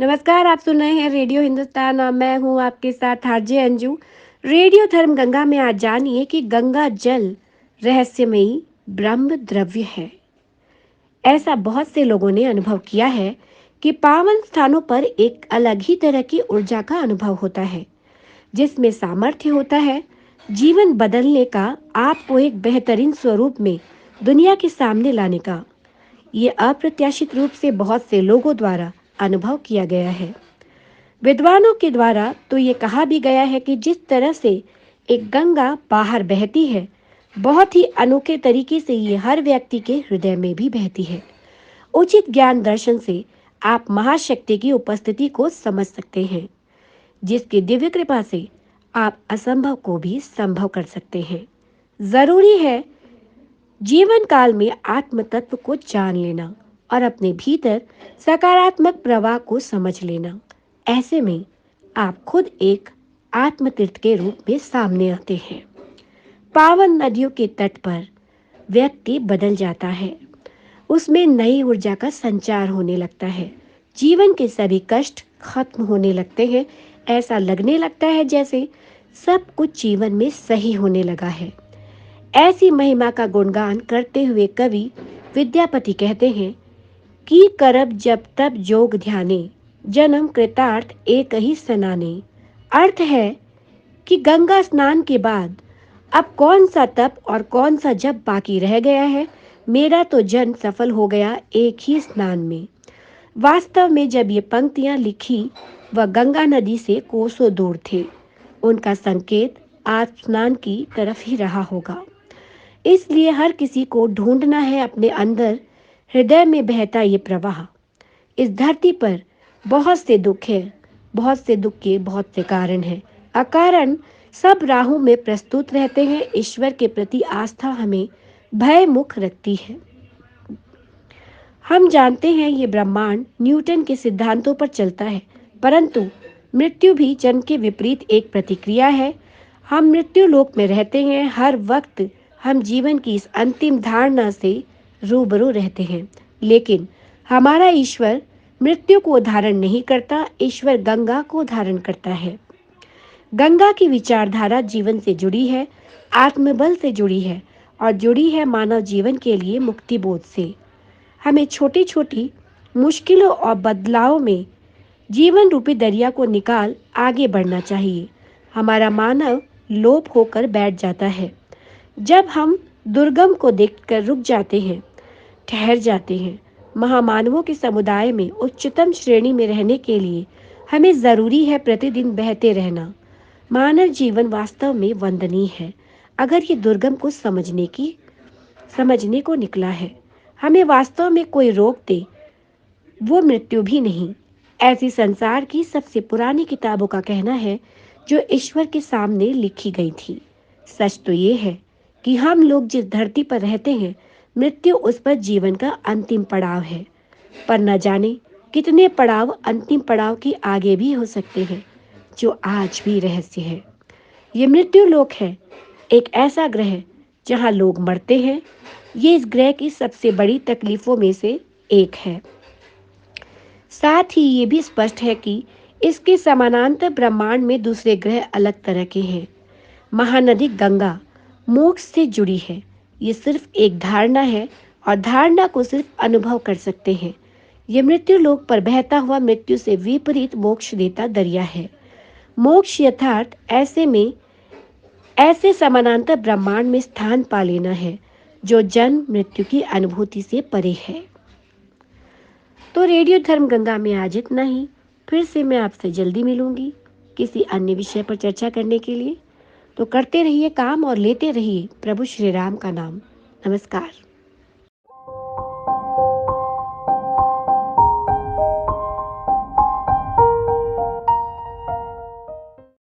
नमस्कार, आप सुन रहे हैं रेडियो हिंदुस्तान और मैं हूँ आपके साथ आरजे अंजू। रेडियो धर्म गंगा में आज जानिए कि गंगा जल रहस्यमयी ब्रह्म द्रव्य है। ऐसा बहुत से लोगों ने अनुभव किया है कि पावन स्थानों पर एक अलग ही तरह की ऊर्जा का अनुभव होता है, जिसमें सामर्थ्य होता है जीवन बदलने का, आपको एक बेहतरीन स्वरूप में दुनिया के सामने लाने का। ये अप्रत्याशित रूप से बहुत से लोगों द्वारा अनुभव किया गया है। विद्वानों के द्वारा तो ये कहा भी गया है कि जिस तरह से एक गंगा बाहर बहती है, बहुत ही अनोखे तरीके से ये हर व्यक्ति के हृदय में भी बहती है। उचित ज्ञान दर्शन से आप महाशक्ति की उपस्थिति को समझ सकते हैं, जिसकी दिव्य कृपा से आप असंभव को भी संभव कर सकते हैं। जरूरी है जीवन काल में आत्म तत्व को जान लेना और अपने भीतर सकारात्मक प्रवाह को समझ लेना। ऐसे में आप खुद एक आत्म तीर्थ के रूप में सामने आते हैं। पावन नदियों के तट पर व्यक्ति बदल जाता है, उसमें नई ऊर्जा का संचार होने लगता है। जीवन के सभी कष्ट खत्म होने लगते हैं। ऐसा लगने लगता है जैसे सब कुछ जीवन में सही होने लगा है। ऐसी महिमा का गुणगान करते हुए कवि विद्यापति कहते हैं कि करब जब तब जोग ध्याने, जन्म कृतार्थ एक ही सनाने। अर्थ है कि गंगा स्नान के बाद अब कौन सा तप और कौन सा जप बाकी रह गया है। मेरा तो जन्म सफल हो गया एक ही स्नान में। वास्तव में जब ये पंक्तियां लिखी, वह गंगा नदी से कोसों दूर थे। उनका संकेत आज स्नान की तरफ ही रहा होगा। इसलिए हर किसी को ढूंढना है अपने अंदर हृदय में बहता ये प्रवाह। इस धरती पर बहुत से दुख है, बहुत से दुख के बहुत से कारण हैं। अकारण सब राहों में प्रस्तुत रहते हैं। ईश्वर के प्रति आस्था हमें भय मुख रखती है। हम जानते हैं ये ब्रह्मांड न्यूटन के सिद्धांतों पर चलता है, परंतु मृत्यु भी जन्म के विपरीत एक प्रतिक्रिया है। हम मृत्यु लोक में रहते हैं। हर वक्त हम जीवन की इस अंतिम धारणा से रूबरू रहते हैं, लेकिन हमारा ईश्वर मृत्यु को धारण नहीं करता। ईश्वर गंगा को धारण करता है। गंगा की विचारधारा जीवन से जुड़ी है, आत्मबल से जुड़ी है और जुड़ी है मानव जीवन के लिए मुक्ति बोध से। हमें छोटी छोटी मुश्किलों और बदलावों में जीवन रूपी दरिया को निकाल आगे बढ़ना चाहिए। हमारा मानव लोप होकर बैठ जाता है। जब हम दुर्गम को देखकर रुक जाते हैं, ठहर जाते हैं। महामानवों के समुदाय में उच्चतम श्रेणी में रहने के लिए हमें जरूरी है प्रतिदिन बहते रहना। मानव जीवन वास्तव में वंदनीय है अगर ये दुर्गम को समझने को निकला है। हमें वास्तव में कोई रोक दे, वो मृत्यु भी नहीं। ऐसी संसार की सबसे पुरानी किताबों का कहना है जो ईश्वर के सामने लिखी गई थी। सच तो ये है कि हम लोग जिस धरती पर रहते हैं, मृत्यु उस पर जीवन का अंतिम पड़ाव है, पर न जाने कितने पड़ाव अंतिम पड़ाव के आगे भी हो सकते हैं, जो आज भी रहस्य है। ये मृत्यु लोक है, एक ऐसा ग्रह जहां लोग मरते हैं। ये इस ग्रह की सबसे बड़ी तकलीफों में से एक है। साथ ही ये भी स्पष्ट है कि इसके समानांतर ब्रह्मांड में दूसरे ग्रह अलग तरह के हैं। महानदी गंगा मोक्ष से जुड़ी है। ये सिर्फ एक धारणा है और धारणा को सिर्फ अनुभव कर सकते हैं। ये मृत्यु लोक पर बहता हुआ मृत्यु से विपरीत मोक्ष देता दरिया है। मोक्ष यथार्थ ऐसे समानांतर ब्रह्मांड में स्थान पा लेना है जो जन्म मृत्यु की अनुभूति से परे है। तो रेडियो धर्म गंगा में आज इतना ही। फिर से मैं आपसे जल्दी मिलूंगी किसी अन्य विषय पर चर्चा करने के लिए। तो करते रहिए काम और लेते रहिए प्रभु श्री राम का नाम। नमस्कार।